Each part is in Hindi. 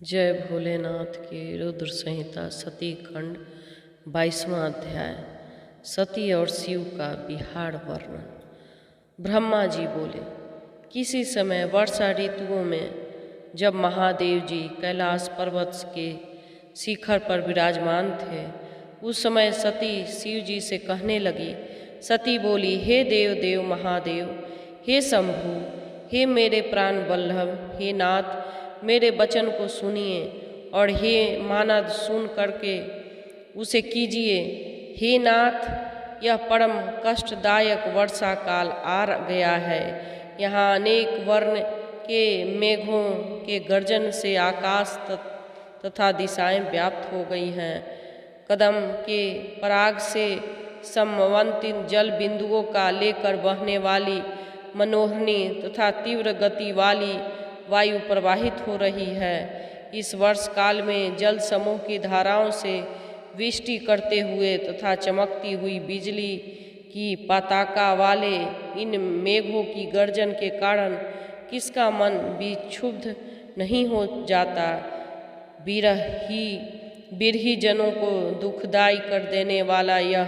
जय भोलेनाथ की रुद्र संहिता सती खंड 22वां अध्याय। सती और शिव का विहार वर्णन। ब्रह्मा जी बोले, किसी समय वर्षा ऋतुओं में जब महादेव जी कैलाश पर्वत के शिखर पर विराजमान थे, उस समय सती शिव जी से कहने लगी। सती बोली, हे देव देव महादेव, हे शंभु, हे मेरे प्राण वल्लभ, हे नाथ, मेरे वचन को सुनिए और हे मानद सुन करके उसे कीजिए। हे नाथ, यह परम कष्टदायक वर्षा काल आ गया है। यहाँ अनेक वर्ण के मेघों के गर्जन से आकाश तथा दिशाएं व्याप्त हो गई हैं। कदम के पराग से समवंतित जल बिंदुओं का लेकर बहने वाली मनोहरणी तथा तीव्र गति वाली वायु प्रवाहित हो रही है। इस वर्ष काल में जल समूह की धाराओं से वृष्टि करते हुए तथा चमकती हुई बिजली की पताका वाले इन मेघों की गर्जन के कारण किसका मन भी क्षुब्ध नहीं हो जाता। बिरही जनों को दुखदाई कर देने वाला यह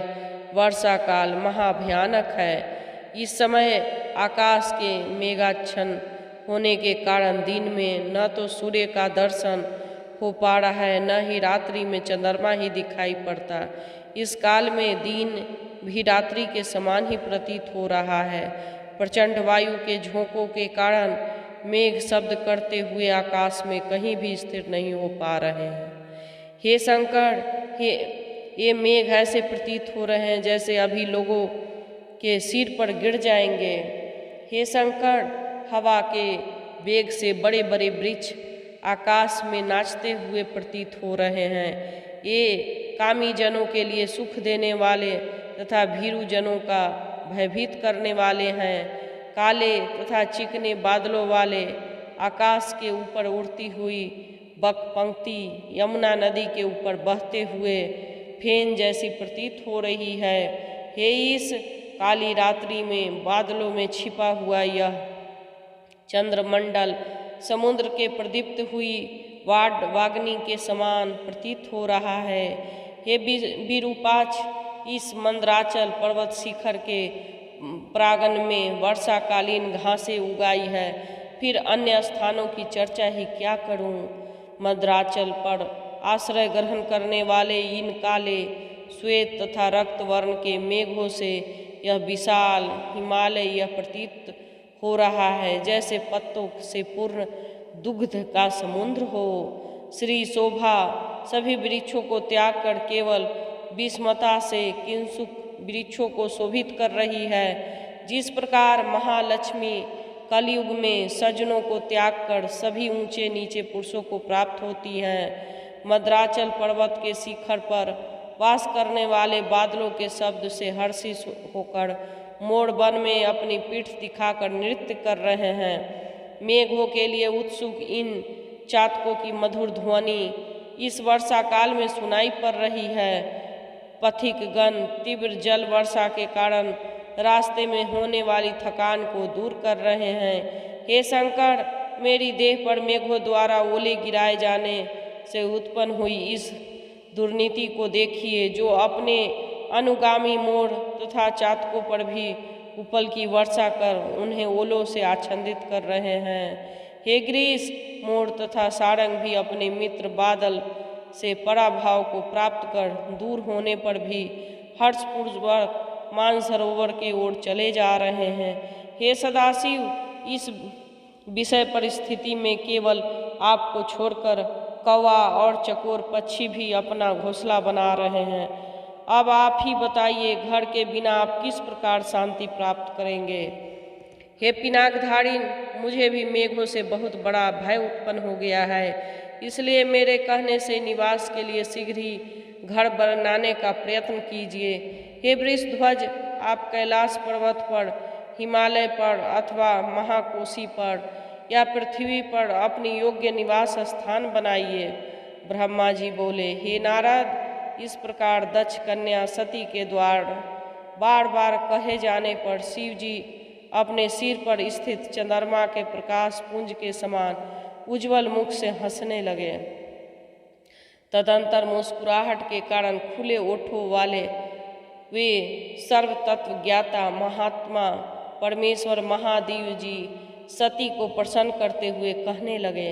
वर्षा काल महाभयानक है। इस समय आकाश के मेघाच्छन्न होने के कारण दिन में न तो सूर्य का दर्शन हो पा रहा है, न ही रात्रि में चंद्रमा ही दिखाई पड़ता। इस काल में दिन भी रात्रि के समान ही प्रतीत हो रहा है। प्रचंड वायु के झोंकों के कारण मेघ शब्द करते हुए आकाश में कहीं भी स्थिर नहीं हो पा रहे हैं। हे शंकर, ये मेघ ऐसे प्रतीत हो रहे हैं जैसे अभी लोगों के सिर पर गिर जाएंगे। हे शंकर, हवा के वेग से बड़े बड़े वृक्ष आकाश में नाचते हुए प्रतीत हो रहे हैं। ये कामी जनों के लिए सुख देने वाले तथा भीरू जनों का भयभीत करने वाले हैं। काले तथा चिकने बादलों वाले आकाश के ऊपर उड़ती हुई बक पंक्ति यमुना नदी के ऊपर बहते हुए फेन जैसी प्रतीत हो रही है। हे इस काली रात्रि में बादलों में छिपा हुआ यह चंद्रमंडल समुद्र के प्रदीप्त हुई वाग्नि के समान प्रतीत हो रहा है। हे विरूपाक्ष, इस मंदराचल पर्वत शिखर के प्रांगण में वर्षाकालीन घासें उगाई है, फिर अन्य स्थानों की चर्चा ही क्या करूं। मंदराचल पर आश्रय ग्रहण करने वाले इन काले श्वेत तथा रक्त वर्ण के मेघों से यह विशाल हिमालय यह प्रतीत हो रहा है जैसे पत्तों से पूर्ण दुग्ध का समुद्र हो। श्री शोभा सभी वृक्षों को त्याग कर केवल विषमता से किंसुक वृक्षों को शोभित कर रही है। जिस प्रकार महालक्ष्मी कलयुग में सज्जनों को त्याग कर सभी ऊंचे नीचे पुरुषों को प्राप्त होती हैं, मंदराचल पर्वत के शिखर पर वास करने वाले बादलों के शब्द से हर्षित होकर मोर वन में अपनी पीठ दिखाकर नृत्य कर रहे हैं। मेघों के लिए उत्सुक इन चातकों की मधुर ध्वनि इस वर्षा काल में सुनाई पड़ रही है। पथिक गण तीव्र जल वर्षा के कारण रास्ते में होने वाली थकान को दूर कर रहे हैं। हे शंकर, मेरी देह पर मेघों द्वारा ओले गिराए जाने से उत्पन्न हुई इस दुर्नीति को देखिए, जो अपने अनुगामी मोर तथा चातकों पर भी उपल की वर्षा कर उन्हें ओलों से आच्छादित कर रहे हैं। हे ग्रीस, मोर तथा सारंग भी अपने मित्र बादल से पराभाव को प्राप्त कर दूर होने पर भी हर्षपूर्वक मानसरोवर की ओर चले जा रहे हैं। हे सदाशिव, इस विषय परिस्थिति में केवल आपको छोड़कर कौवा और चकोर पक्षी भी अपना घोंसला बना रहे हैं। अब आप ही बताइए, घर के बिना आप किस प्रकार शांति प्राप्त करेंगे। हे पिनाकधारी, मुझे भी मेघों से बहुत बड़ा भय उत्पन्न हो गया है, इसलिए मेरे कहने से निवास के लिए शीघ्र ही घर बनाने का प्रयत्न कीजिए। हे वृषध्वज, आप कैलाश पर्वत पर, हिमालय पर अथवा महाकोशी पर या पृथ्वी पर अपनी योग्य निवास स्थान बनाइए। ब्रह्मा जी बोले, हे नारद, इस प्रकार दक्ष कन्या सती के द्वार बार बार कहे जाने पर शिव जी अपने सिर पर स्थित चंद्रमा के प्रकाश पुंज के समान उज्ज्वल मुख से हंसने लगे। तदंतर मुस्कुराहट के कारण खुले ओठों वाले वे सर्व तत्व ज्ञाता महात्मा परमेश्वर महादेव जी सती को प्रसन्न करते हुए कहने लगे।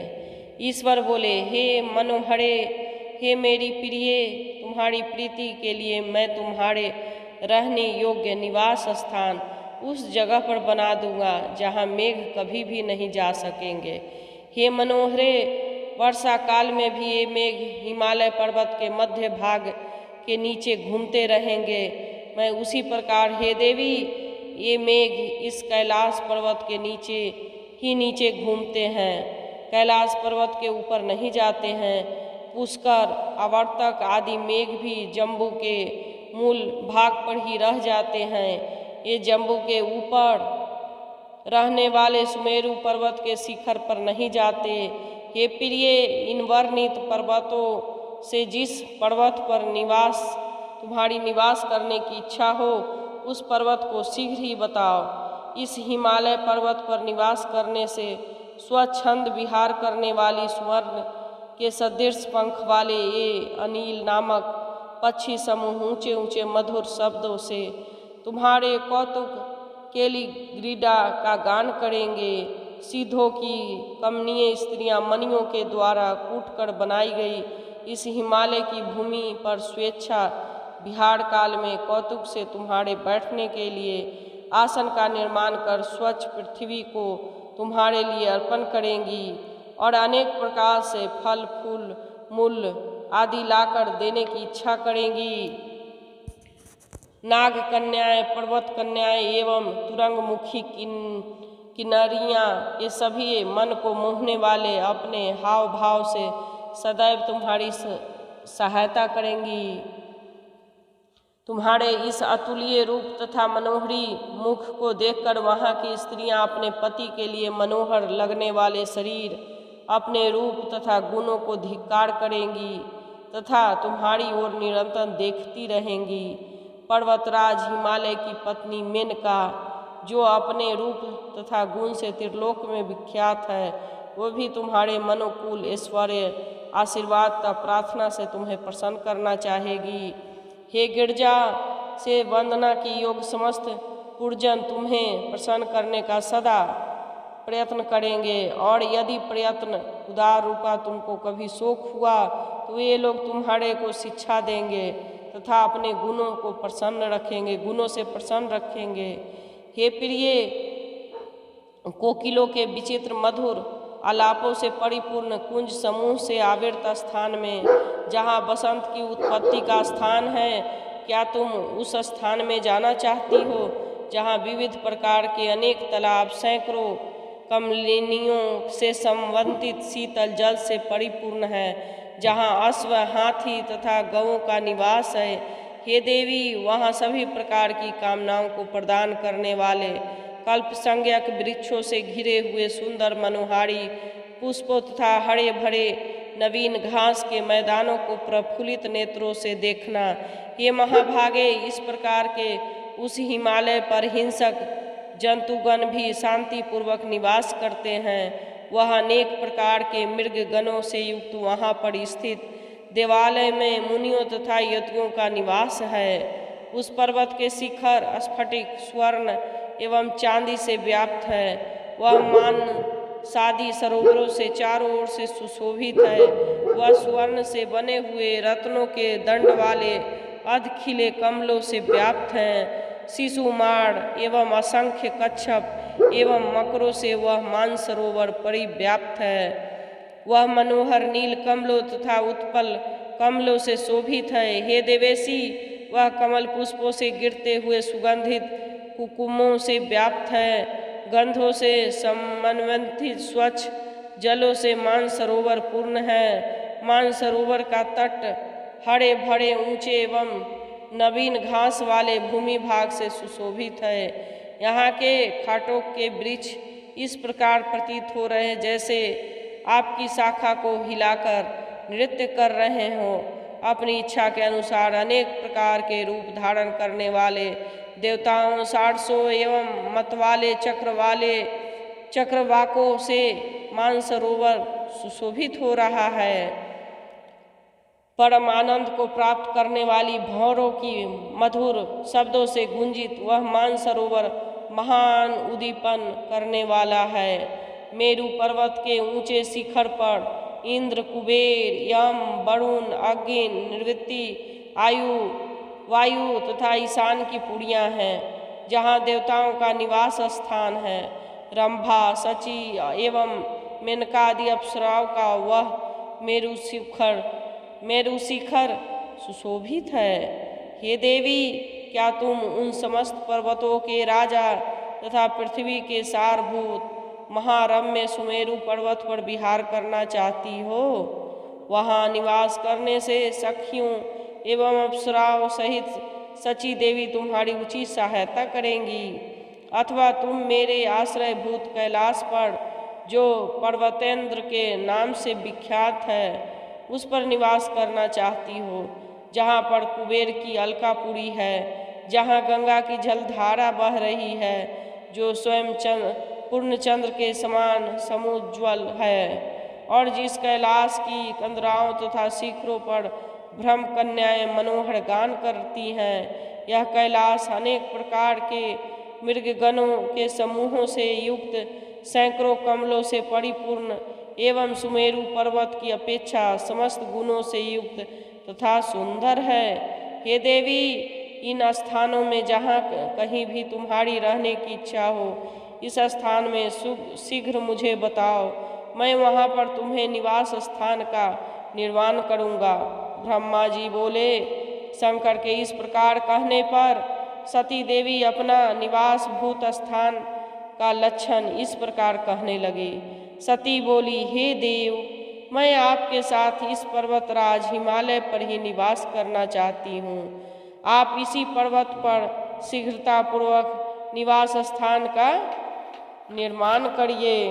ईश्वर बोले, हे मनोहरे, हे मेरी प्रिय, तुम्हारी प्रीति के लिए मैं तुम्हारे रहने योग्य निवास स्थान उस जगह पर बना दूंगा जहाँ मेघ कभी भी नहीं जा सकेंगे। हे मनोहरे, वर्षा काल में भी ये मेघ हिमालय पर्वत के मध्य भाग के नीचे घूमते रहेंगे। मैं उसी प्रकार हे देवी, ये मेघ इस कैलाश पर्वत के नीचे ही नीचे घूमते हैं, कैलाश पर्वत के ऊपर नहीं जाते हैं। पुष्कर, आवर्तक आदि मेघ भी जम्बू के मूल भाग पर ही रह जाते हैं। ये जम्बू के ऊपर रहने वाले सुमेरु पर्वत के शिखर पर नहीं जाते। हे प्रिय, इन वर्णित पर्वतों से जिस पर्वत पर तुम्हारी निवास करने की इच्छा हो, उस पर्वत को शीघ्र ही बताओ। इस हिमालय पर्वत पर निवास करने से स्वच्छंद विहार करने वाली स्वर्ण के सदृश पंख वाले ये अनिल नामक पक्षी समूह ऊंचे ऊंचे मधुर शब्दों से तुम्हारे कौतुक केली ग्रीडा का गान करेंगे। सीधों की कमनीय स्त्रियां मणियों के द्वारा कूटकर बनाई गई इस हिमालय की भूमि पर स्वेच्छा विहार काल में कौतुक से तुम्हारे बैठने के लिए आसन का निर्माण कर स्वच्छ पृथ्वी को तुम्हारे लिए अर्पण करेंगी और अनेक प्रकार से फल फूल मूल आदि लाकर देने की इच्छा करेंगी। नाग कन्याएं, पर्वत कन्याएं एवं तुरंगमुखी किन्नरियां, ये सभी मन को मोहने वाले अपने हाव भाव से सदैव तुम्हारी सहायता करेंगी। तुम्हारे इस अतुल्य रूप तथा मनोहरी मुख को देखकर वहाँ की स्त्रियां अपने पति के लिए मनोहर लगने वाले शरीर, अपने रूप तथा गुणों को धिक्कार करेंगी तथा तुम्हारी ओर निरंतर देखती रहेंगी। पर्वतराज हिमालय की पत्नी मेनका, जो अपने रूप तथा गुण से त्रिलोक में विख्यात है, वो भी तुम्हारे मनोकूल ऐश्वर्य आशीर्वाद का प्रार्थना से तुम्हें प्रसन्न करना चाहेगी। हे गिरजा से वंदना की योग समस्त पुरजन तुम्हें प्रसन्न करने का सदा प्रयत्न करेंगे, और यदि प्रयत्न उदार रूपा तुमको कभी शोक हुआ तो ये लोग तुम्हारे को शिक्षा देंगे तथा अपने गुणों को प्रसन्न रखेंगे, गुणों से प्रसन्न रखेंगे। हे प्रिय, कोकिलों के विचित्र मधुर आलापों से परिपूर्ण कुंज समूह से आवृत स्थान में, जहाँ बसंत की उत्पत्ति का स्थान है, क्या तुम उस स्थान में जाना चाहती हो जहाँ विविध प्रकार के अनेक तालाब सैकड़ों कमलिनियों से संबंधित शीतल जल से परिपूर्ण है, जहाँ अश्व, हाथी तथा गौओं का निवास है। हे देवी, वहाँ सभी प्रकार की कामनाओं को प्रदान करने वाले कल्प संज्ञक वृक्षों से घिरे हुए सुंदर मनोहारी पुष्पों तथा हरे भरे नवीन घास के मैदानों को प्रफुल्लित नेत्रों से देखना। ये महाभागे, इस प्रकार के उस हिमालय पर हिंसक जंतुगण भी शांतिपूर्वक निवास करते हैं। वह अनेक प्रकार के मृग गणों से युक्त वहाँ पर स्थित देवालय में मुनियों तथा यतियों का निवास है। उस पर्वत के शिखर स्फटिक, स्वर्ण एवं चांदी से व्याप्त है। वह मान शादी सरोवरों से चारों ओर से सुशोभित है। वह स्वर्ण से बने हुए रत्नों के दंड वाले अधखिले कमलों से व्याप्त हैं। शिशुमाड़ एवं असंख्य कच्छप एवं मकरों से वह मानसरोवर परिव्याप्त है। वह मनोहर नील कमलों तथा उत्पल कमलों से शोभित है। हे देवेशी, वह कमल पुष्पों से गिरते हुए सुगंधित कुकुमों से व्याप्त है। गंधों से समन्वित स्वच्छ जलों से मानसरोवर पूर्ण है। मानसरोवर का तट हरे भरे ऊंचे एवं नवीन घास वाले भूमि भाग से सुशोभित है। यहाँ के खाटों के वृक्ष इस प्रकार प्रतीत हो रहे हैं जैसे आपकी शाखा को हिलाकर नृत्य कर रहे हों। अपनी इच्छा के अनुसार अनेक प्रकार के रूप धारण करने वाले देवताओं, 600 एवं मतवाले चक्रवाकों से मानसरोवर सुशोभित हो रहा है। परम आनंद को प्राप्त करने वाली भंवरों की मधुर शब्दों से गुंजित वह मानसरोवर महान उद्दीपन करने वाला है। मेरु पर्वत के ऊंचे शिखर पर इंद्र, कुबेर, यम, वरुण, अग्नि, निवृत्ति, आयु, वायु तथा ईशान की पुड़ियाँ हैं, जहाँ देवताओं का निवास स्थान है। रंभा, शची एवं मेनकादि अप्सराओं का वह मेरु शिखर सुशोभित है। हे देवी, क्या तुम उन समस्त पर्वतों के राजा तथा पृथ्वी के सारभूत महारम्य सुमेरु पर्वत पर विहार करना चाहती हो? वहाँ निवास करने से सखियों एवं अप्सराओं सहित सची देवी तुम्हारी उचित सहायता करेंगी, अथवा तुम मेरे आश्रयभूत कैलाश पर, जो पर्वतेंद्र के नाम से विख्यात है, उस पर निवास करना चाहती हो, जहाँ पर कुबेर की अलकापुरी है, जहाँ गंगा की जलधारा बह रही है, जो स्वयं पूर्ण चंद्र के समान समुज्ज्वल है, और जिस कैलाश की कंदराओं तथा शिखरों पर ब्रह्म कन्याएं मनोहर गान करती हैं। यह कैलाश अनेक प्रकार के मृगगणों के समूहों से युक्त सैकड़ों कमलों से परिपूर्ण एवं सुमेरु पर्वत की अपेक्षा समस्त गुणों से युक्त तथा सुंदर है। हे देवी, इन स्थानों में जहाँ कहीं भी तुम्हारी रहने की इच्छा हो, इस स्थान में शीघ्र मुझे बताओ, मैं वहाँ पर तुम्हें निवास स्थान का निर्माण करूँगा। ब्रह्मा जी बोले। शंकर के इस प्रकार कहने पर सती देवी अपना निवास भूत स्थान का लक्षण इस प्रकार कहने लगे। सती बोली, हे देव, मैं आपके साथ इस पर्वतराज हिमालय पर ही निवास करना चाहती हूँ। आप इसी पर्वत पर शीघ्रतापूर्वक निवास स्थान का निर्माण करिए।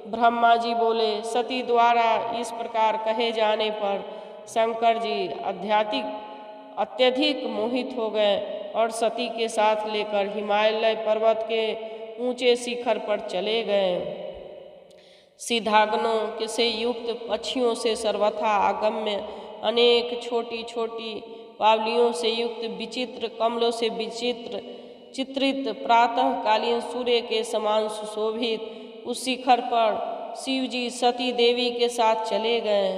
ब्रह्मा जी बोले। सती द्वारा इस प्रकार कहे जाने पर शंकर जी अत्यधिक मोहित हो गए और सती के साथ लेकर हिमालय पर्वत के ऊंचे शिखर पर चले गए। सिद्धागनों से युक्त पक्षियों से सर्वथा आगम्य अनेक छोटी छोटी बावलियों से युक्त विचित्र कमलों से चित्रित प्रातःकालीन सूर्य के समान सुशोभित उस शिखर पर शिवजी सती देवी के साथ चले गए।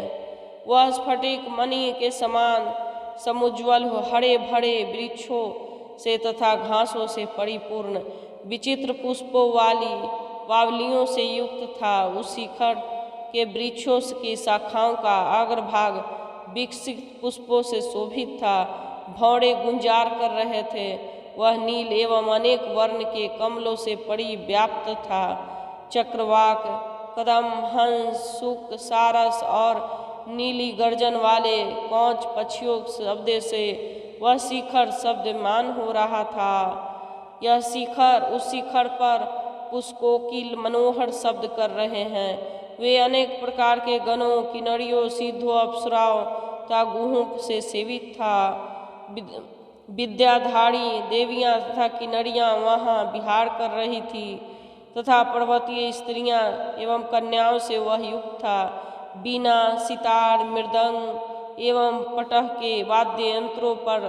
वह स्फटिक मणि के समान समुज्ज्वल हरे भरे वृक्षों से तथा घासों से परिपूर्ण विचित्र पुष्पों वाली बावलियों से युक्त था। उस शिखर के वृक्षों की शाखाओं का अग्रभाग विकसित पुष्पों से शोभित था। भौरे गुंजार कर रहे थे। वह नील एवं अनेक वर्ण के कमलों से परिव्याप्त था। चक्रवाक, कदम, हंस, शुक, सारस और नीली गर्जन वाले कौच पक्षियों शब्द से वह शिखर शब्दमान हो रहा था। यह शिखर उस शिखर पर पुष्कोकिल मनोहर शब्द कर रहे हैं। वे अनेक प्रकार के गणों, किन्नरियों, सिद्धों, अप्सराओं तथा गुहों से सेवित था। विद्याधारी देवियां तथा किन्नरियां वहाँ विहार कर रही थी तथा पर्वतीय स्त्रियां एवं कन्याओं से वह युक्त था। बीना, सितार, मृदंग एवं पटह के वाद्य यंत्रों पर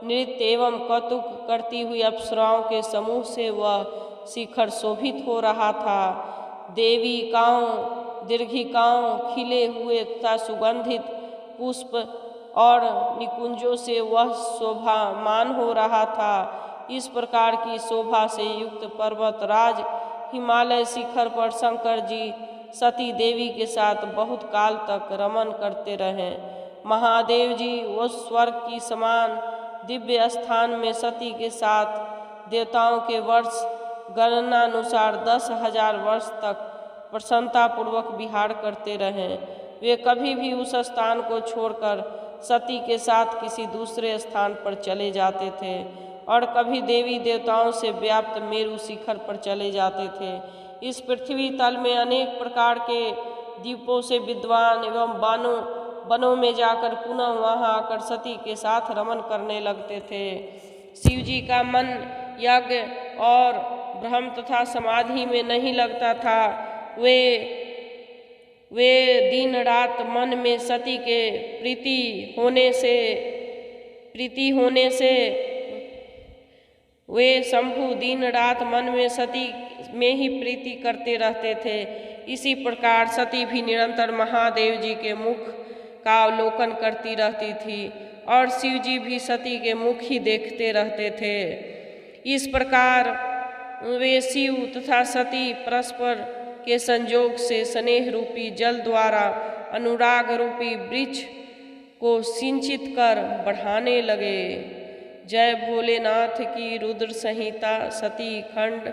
नृत्य एवं कौतुक करती हुई अप्सराओं के समूह से वह शिखर शोभित हो रहा था। देविकाओं, दीर्घिकाओं, खिले हुए तथा सुगंधित पुष्प और निकुंजों से वह शोभामान हो रहा था। इस प्रकार की शोभा से युक्त पर्वतराज हिमालय शिखर पर शंकर जी सती देवी के साथ बहुत काल तक रमन करते रहे। महादेव जी उस स्वर्ग की समान दिव्य स्थान में सती के साथ देवताओं के वर्ष गणनानुसार 10,000 वर्ष तक प्रसन्नतापूर्वक विहार करते रहे। वे कभी भी उस स्थान को छोड़कर सती के साथ किसी दूसरे स्थान पर चले जाते थे और कभी देवी देवताओं से व्याप्त मेरु शिखर पर चले जाते थे। इस पृथ्वी तल में अनेक प्रकार के द्वीपों से विद्वान एवं वनों में जाकर पुनः वहां आकर सती के साथ रमन करने लगते थे। शिवजी का मन यज्ञ और ब्रह्म तथा समाधि में नहीं लगता था। वे वे दिन रात मन में सती के प्रीति होने से वे शंभु दिन रात मन में सती में ही प्रीति करते रहते थे। इसी प्रकार सती भी निरंतर महादेव जी के मुख का अवलोकन करती रहती थी और शिव जी भी सती के मुख ही देखते रहते थे। इस प्रकार वे शिव तथा सती परस्पर के संयोग से स्नेह रूपी जल द्वारा अनुराग रूपी वृक्ष को सिंचित कर बढ़ाने लगे। जय भोलेनाथ की। रुद्र संहिता सती खंड